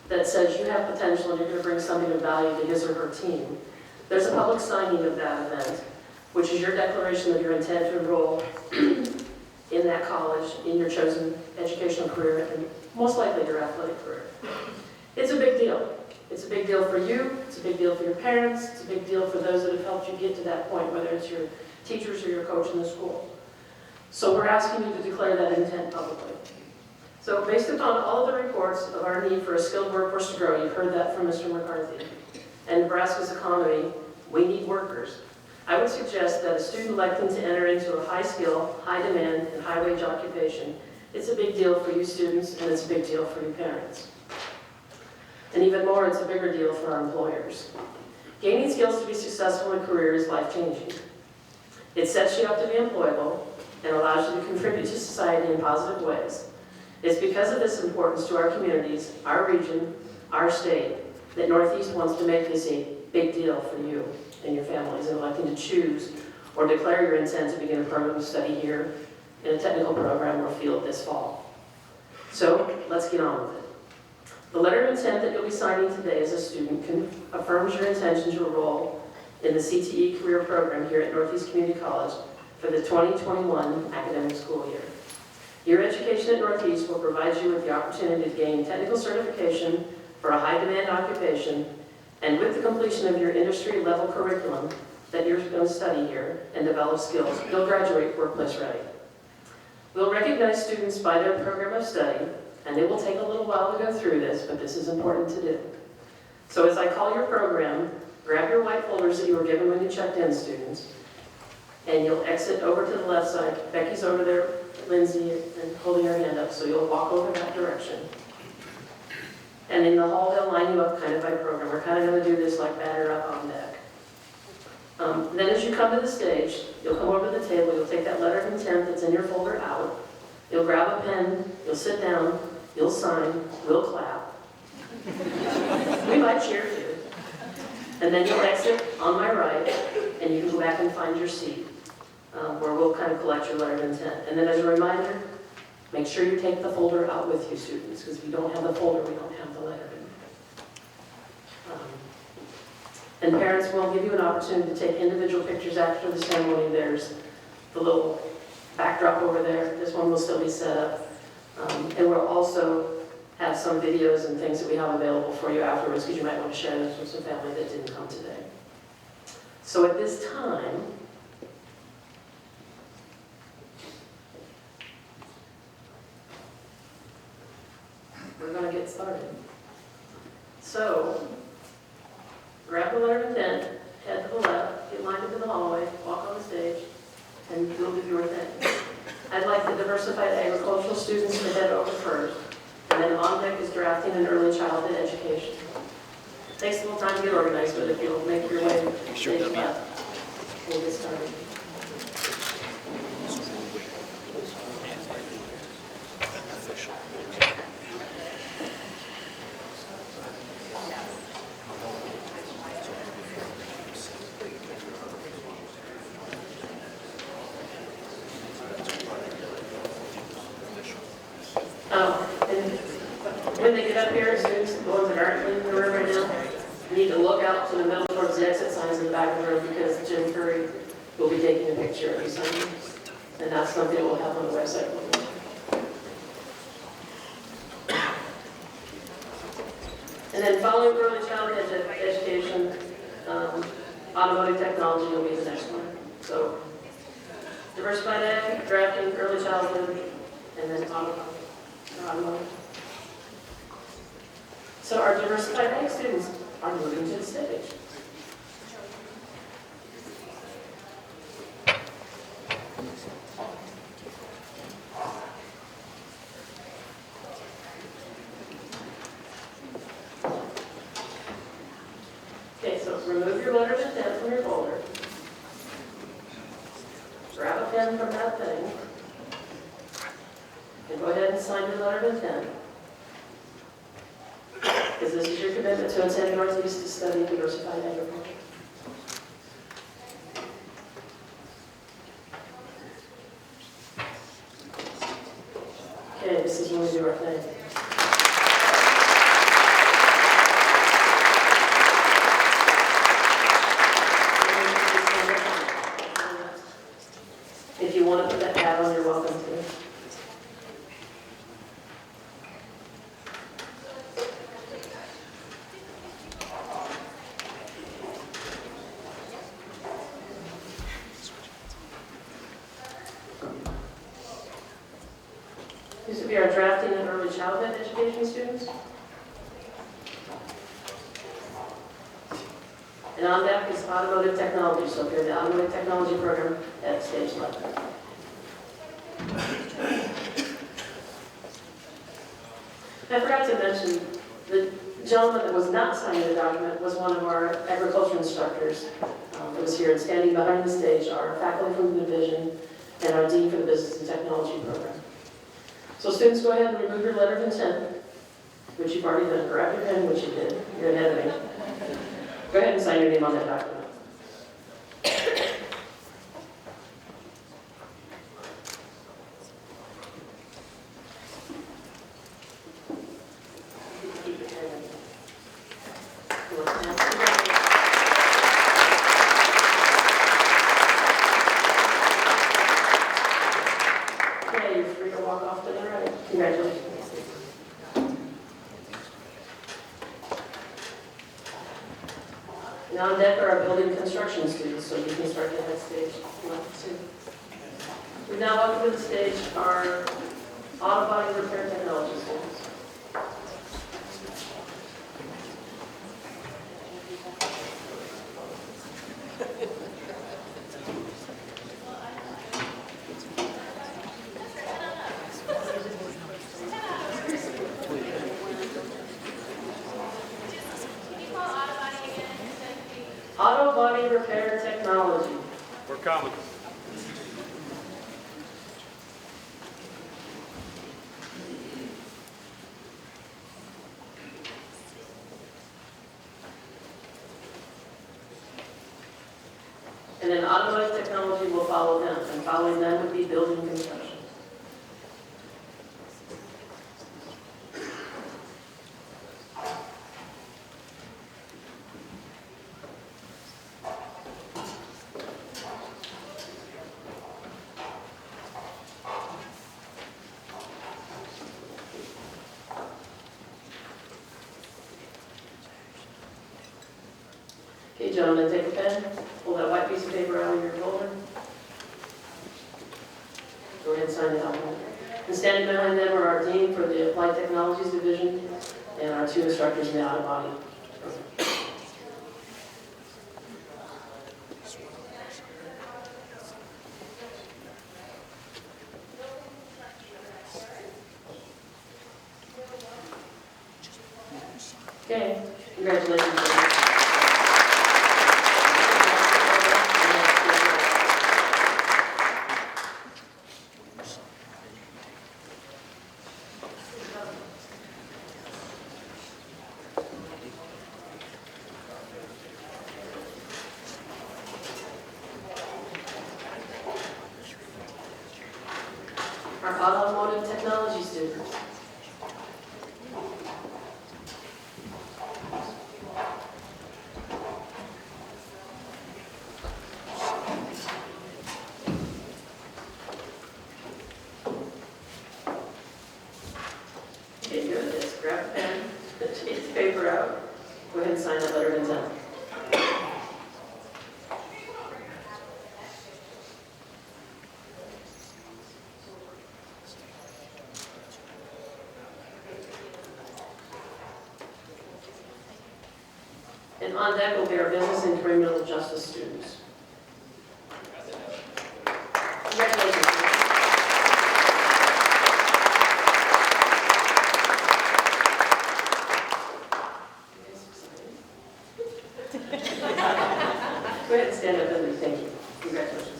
that says you have potential and you're going to bring something of value to his or her team, there's a public signing of that event, which is your declaration of your intent to enroll in that college, in your chosen educational career, and most likely your athletic career. It's a big deal. It's a big deal for you, it's a big deal for your parents, it's a big deal for those that have helped you get to that point, whether it's your teachers or your coach in the school. So we're asking you to declare that intent publicly. So based upon all of the reports of our need for a skilled workforce to grow, you've heard that from Mr. McCarthy, and Nebraska's economy, we need workers. I would suggest that a student electing to enter into a high-skill, high-demand, and high-wage occupation, it's a big deal for you students, and it's a big deal for your parents. And even more, it's a bigger deal for our employers. Gaining skills to be successful in a career is life-changing. It sets you up to be employable and allows you to contribute to society in positive ways. It's because of this importance to our communities, our region, our state, that Northeast wants to make this a big deal for you and your families in electing to choose or declare your intent to begin a program of study here in a technical program or field this fall. So let's get on with it. The letter of intent that you'll be signing today as a student affirms your intention to enroll in the CTE career program here at Northeast Community College for the 2021 academic school year. Your education at Northeast will provide you with the opportunity to gain technical certification for a high-demand occupation, and with the completion of your industry-level curriculum that you're going to study here and develop skills, you'll graduate workplace ready. We'll recognize students by their program of study, and it will take a little while to go through this, but this is important to do. So as I call your program, grab your white folders that you were given when you checked in, students, and you'll exit over to the left side. Becky's over there, Lindsay, and holding her hand up, so you'll walk over that direction. And in the hall, they'll line you up kind of by program. We're kind of going to do this like batter up on deck. Then as you come to the stage, you'll come over to the table, you'll take that letter of intent that's in your folder out, you'll grab a pen, you'll sit down, you'll sign, we'll clap. We might cheer too. And then you'll exit on my right, and you can go back and find your seat, where we'll kind of collect your letter of intent. And then as a reminder, make sure you take the folder out with you, students, because if you don't have the folder, we don't have the letter. And parents will give you an opportunity to take individual pictures after the ceremony. There's the little backdrop over there. This one will still be set up. And we'll also have some videos and things that we have available for you afterwards, because you might want to share this with some family that didn't come today. So at this time, we're going to get started. So, grab the letter of intent, head to the left, get lined up in the hallway, walk on the stage, and you'll do your thing. I'd like the diversified agricultural students to head over first, and then on deck is drafting and early childhood education. It takes a little time to get organized, but if you'll make your way stage left, we'll get started. When they get up here, students, the ones that aren't in the room right now, need to look out to the middle towards the exit signs in the back of the room, because Jim Curry will be taking a picture of you signing. And that's something we'll have on the website. And then following early childhood education, automotive technology will be the next one. So diversified ag, drafting, early childhood, and then automotive. So our diversified ag students are moving to the stage. Okay, so remove your letter of intent from your folder. Grab a pen from that thing. And go ahead and sign your letter of intent. Because this is your commitment to attend Northeast to study diversified agriculture. Okay, this is when we do our thing. If you want to put that hat on, you're welcome to. These would be our drafting and early childhood education students. And on deck is automotive technology. So if you're in the automotive technology program, at stage left. I forgot to mention, the gentleman that was not signing the document was one of our agriculture instructors that was here, and standing behind the stage are faculty from the division and our dean for the business and technology program. So students, go ahead and remove your letter of intent, which you've already done. Grab your pen, which you did. You're ahead of me. Go ahead and sign your name on that document. Okay, you're free to walk off to the right. Congratulations. Now on deck are our building construction students, so you can start at that stage left too. We now welcome to the stage our auto body repair technology students. Auto body repair technology. We're coming. And then automotive technology will follow them, and following them would be building construction. Okay, gentlemen, take a pen, pull that white piece of paper out of your folder. Go ahead and sign it out. And standing behind them are our dean for the Applied Technologies Division and our 2 instructors in the auto body. Okay, congratulations. Our Automotive Technology students. Okay, good. Just grab a pen, take the paper out. Go ahead and sign that letter of intent. And on deck will be our business and criminal justice students. Congratulations. Go ahead and stand up and thank you. Congratulations.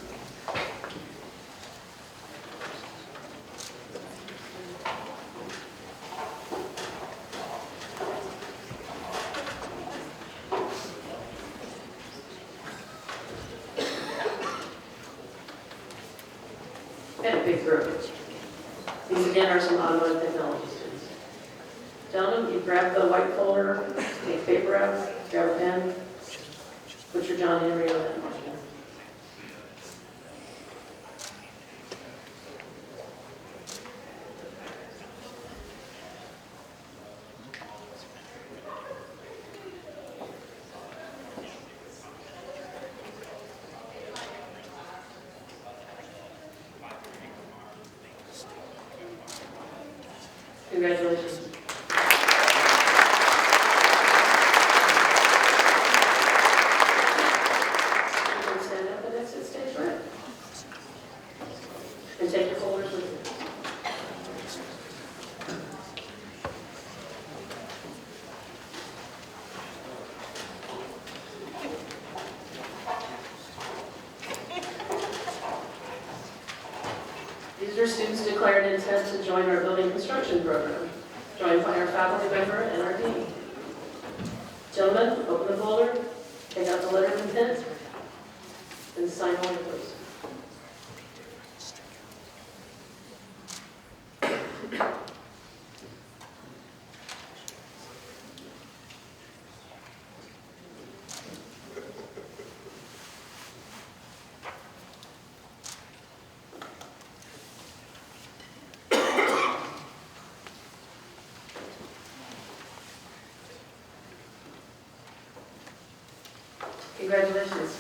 And a big group. These again are some automotive technology students. Gentlemen, you grab the white folder, take paper out, grab a pen, put your John Henry on that margin. Congratulations. Stand up and exit stage right. And take your folders with you. These are students declared intent to join our building construction program, joined by our faculty member and our dean. Gentlemen, open the folder, take out the letter of intent, and sign on it, please. Congratulations.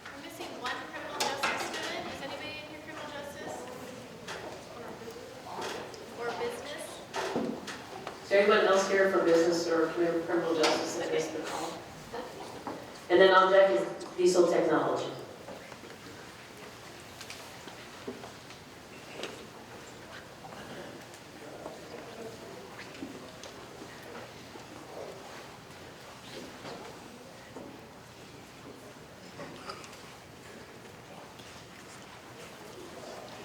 We're missing one criminal justice student. Is anybody in here criminal justice? Or business? Is there anyone else here for business or criminal justice that missed the call? And then on deck is diesel technology.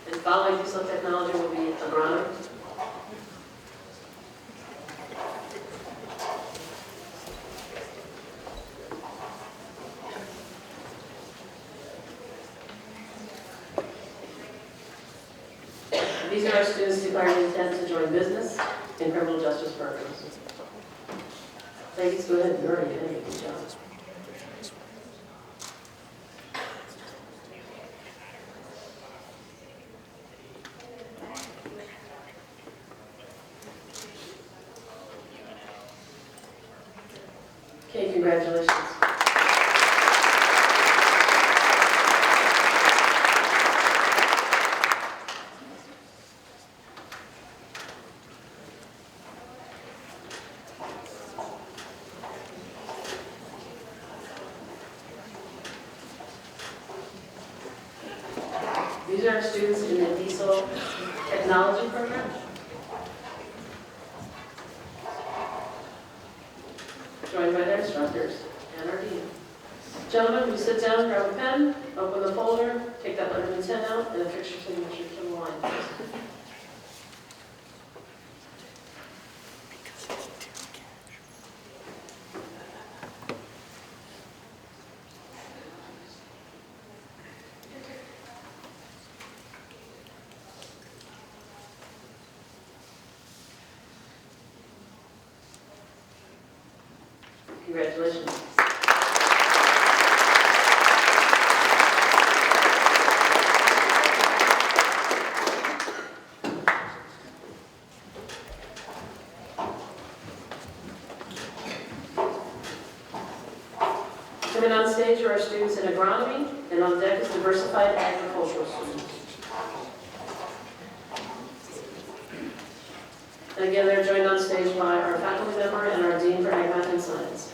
And following diesel technology will be agronomy. These are our students declaring intent to join business and criminal justice programs. Ladies, go ahead. You're already ahead. Good job. Okay, congratulations. These are our students in the diesel technology program. Joined by their instructors and our dean. Gentlemen, we sit down, grab a pen, open the folder, take that letter of intent out, and affix your signature to the line. Congratulations. Coming on stage are our students in agronomy, and on deck is diversified agricultural students. And again, they're joined on stage by our faculty member and our dean for ag, math, and science.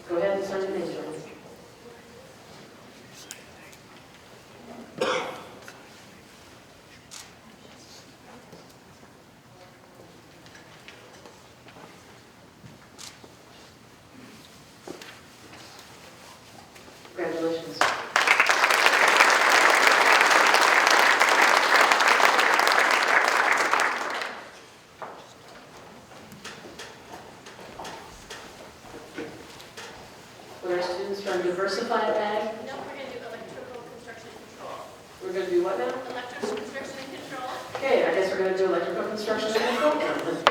Go ahead and sign your names, gentlemen. Congratulations. With our students from diversified ag, No, we're going to do electrical construction and control. we're going to do what now? Electrical construction and control. Okay, I guess we're going to do electrical construction and control then.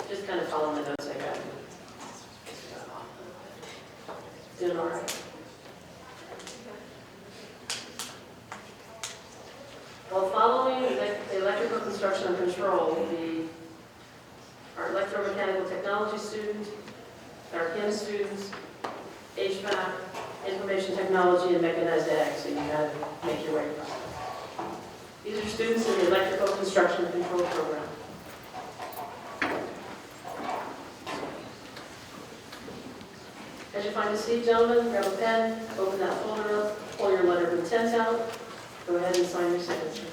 Just kind of follow the notes I got. Doing all right. While following the electrical construction and control, our lectromechanical technology student, our chem students, HVAC, information technology, and mechanized ag, so you got to make your way across. These are students in the electrical construction and control program. As you find a seat, gentlemen, grab a pen, open that folder up, pull your letter of intent out, go ahead and sign your signature.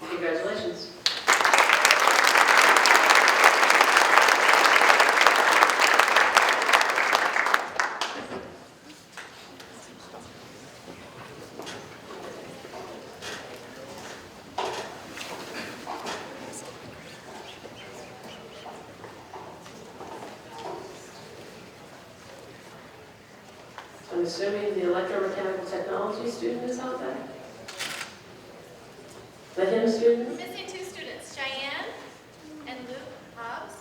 Congratulations. I'm assuming the electromechanical technology student is out there? The him We're student? missing two students, Cheyenne and Luke Hobbs,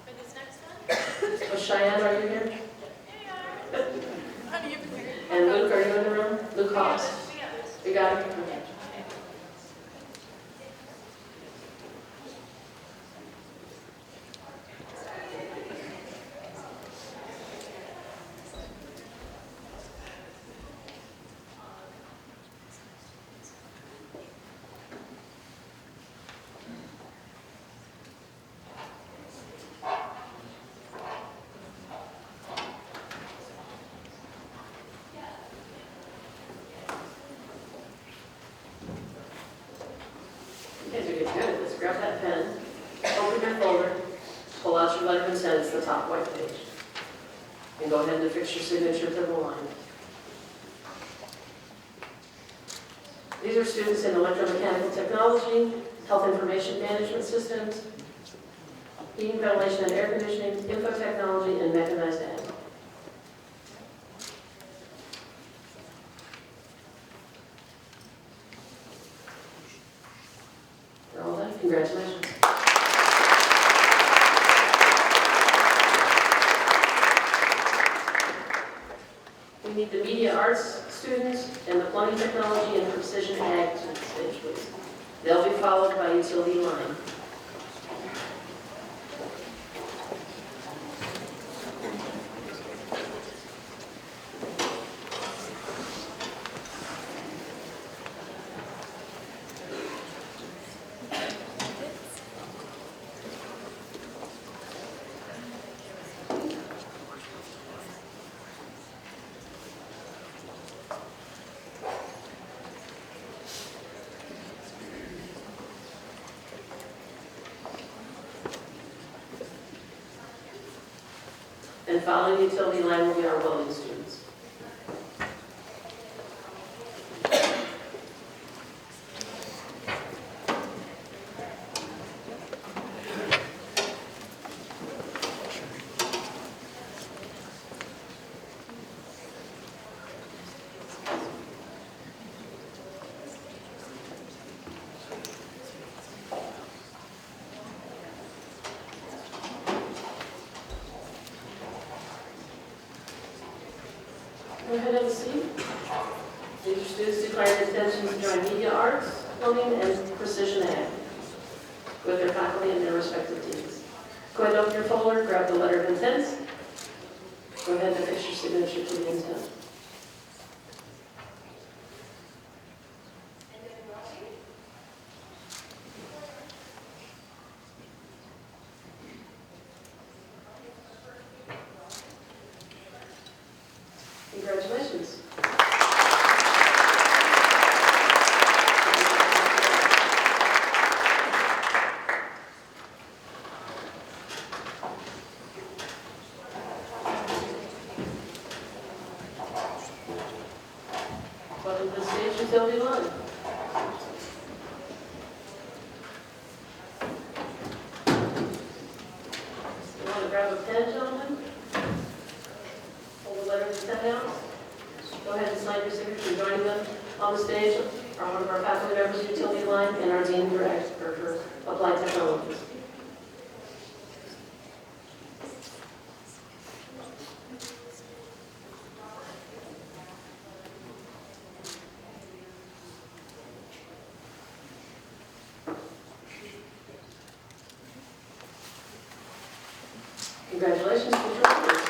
for this next one. Oh, Cheyenne, are you here? Here you are. Honey, you can hear. And Luke, are you in the room? Luke Hobbs? We got this. We got it? Okay. without your letter of intent, it's the top white page. And go ahead and affix your signature to the line. These are students in electromechanical technology, health information management systems, heating, ventilation, and air conditioning, info technology, and mechanized ag. They're all done. Congratulations. We need the media arts students and the plumbing technology and precision ag to the stage, please. They'll be followed by utility line. And following the utility line will be our welding students. Go ahead and have a seat. These are students declaring intention to join media arts, plumbing, and precision ag with their faculty and their respective teams. Go ahead and open your folder, grab the letter of intent. Go ahead and affix your signature to the intent. Congratulations. Welcome to the stage, utility line. You want to grab a pen, gentlemen? Hold the letter of intent out. Go ahead and sign your signature. Joining them on the stage are one of our faculty members of utility line and our dean for applied technologies. Congratulations, future leaders.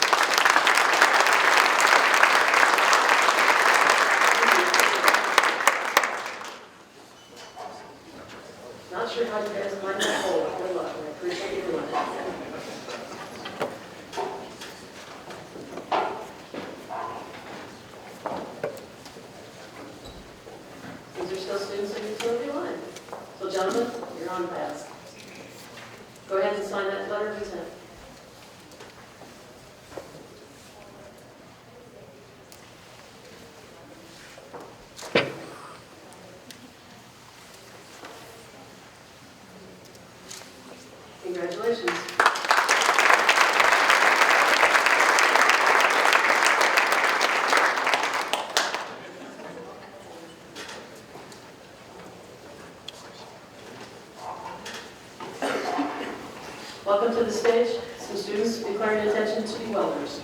Not sure how you guys find that hole. Good luck. I appreciate you doing that. These are still students in the utility line. So gentlemen, you're on pass. Go ahead and sign that letter of intent. Congratulations. Welcome to the stage, some students declaring intention to be welders.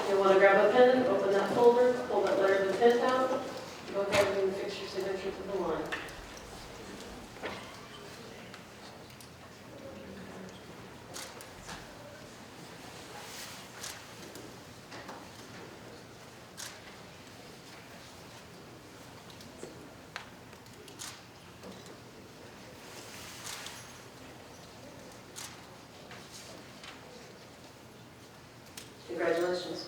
You'll want to grab a pen, open that folder, pull that letter of intent out, go ahead and fix your signature to the line. Congratulations.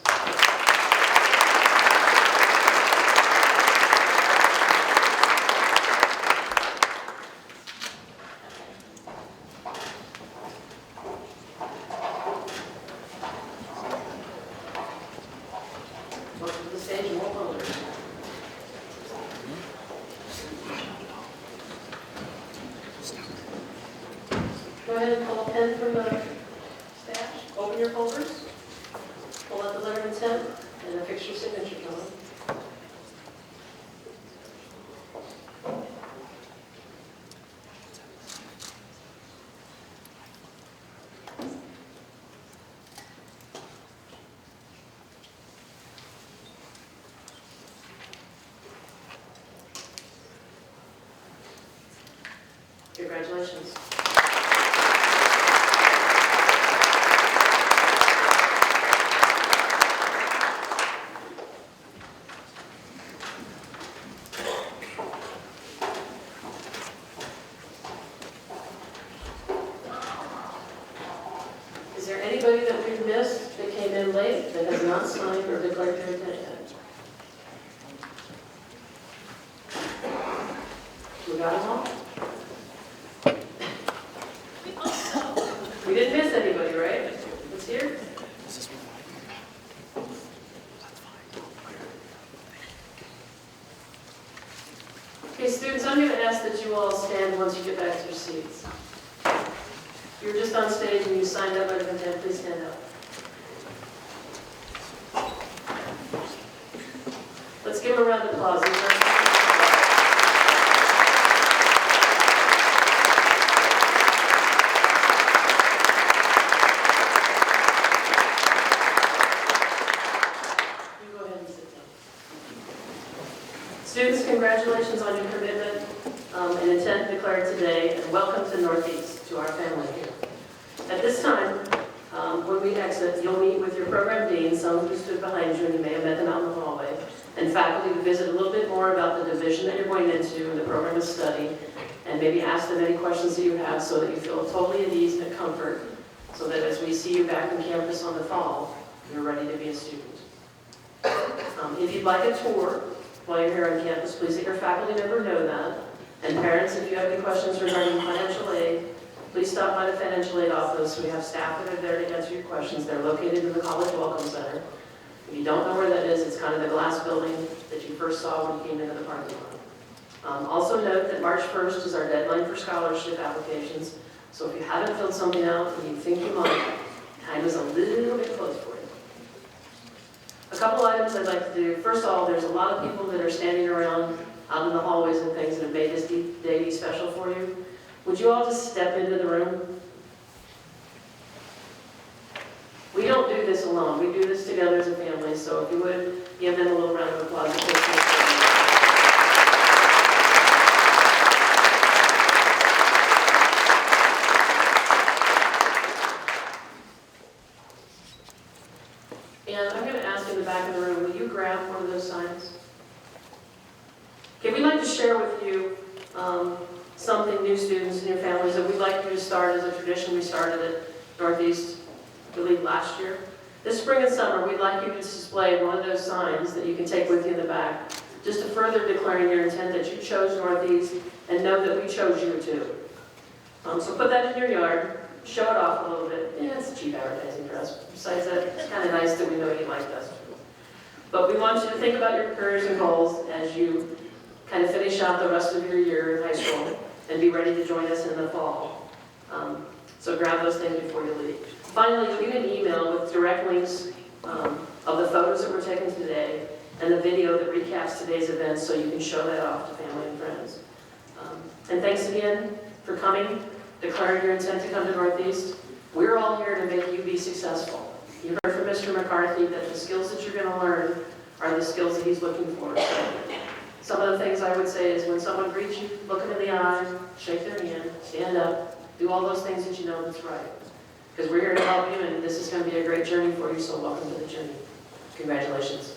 ahead and pull a pen from the stash, open your folders, pull out the letter of intent, and affix your signature to it. Congratulations. Is there anybody that we've missed that came in late that has not signed or declared their intent yet? We got them all? We didn't miss anybody, right? It's here? Okay, students, I'm going to ask that you all stand once you get back to your seats. If you were just on stage and you signed up by intent, please stand up. Let's give them a round of applause. Students, congratulations on your commitment and intent declared today, and welcome to Northeast, to our family here. At this time, when we exit, you'll meet with your program dean, some who stood behind you, and you may have met them out in the hallway, and faculty to visit a little bit more about the division that you're going into and the program of study, and maybe ask them any questions that you have so that you feel totally at ease and at comfort, so that as we see you back on campus on the fall, you're ready to be a student. If you'd like a tour while you're here on campus, please let your faculty member know that. And parents, if you have any questions regarding financial aid, please stop by the financial aid office. We have staff that are there to answer your questions. They're located in the College Welcome Center. If you don't know where that is, it's kind of the glass building that you first saw when you came into the parking lot. Also note that March 1st is our deadline for scholarship applications. So if you haven't filled something out and you think you might, time is a little bit close for you. A couple items I'd like to do. First of all, there's a lot of people that are standing around out in the hallways and things that have made this day be special for you. Would you all just step into the room? We don't do this alone. We do this together as a family. So if you would, give them a little round of applause. And I'm going to ask in the back of the room, will you grab one of those signs? Okay, we'd like to share with you something, new students and your families, that we'd like you to start as a tradition we started at Northeast, I believe, last year. This spring and summer, we'd like you to display one of those signs that you can take with you in the back, just to further declaring your intent that you chose Northeast and know that we chose you too. So put that in your yard, show it off a little bit. Yeah, it's cheap advertising for us. Besides that, it's kind of nice that we know you liked us too. But we want you to think about your careers and goals as you kind of finish out the rest of your year in high school and be ready to join us in the fall. So grab those things before you leave. Finally, you'll get an email with direct links of the photos that were taken today and the video that recaps today's events, so you can show that off to family and friends. And thanks again for coming, declaring your intent to come to Northeast. We're all here to make you be successful. You heard from Mr. McCarthy that the skills that you're going to learn are the skills that he's looking for. Some of the things I would say is when someone greets you, look them in the eye, shake their hand, stand up, do all those things that you know that's right. Because we're here to help you, and this is going to be a great journey for you, so welcome to the journey. Congratulations.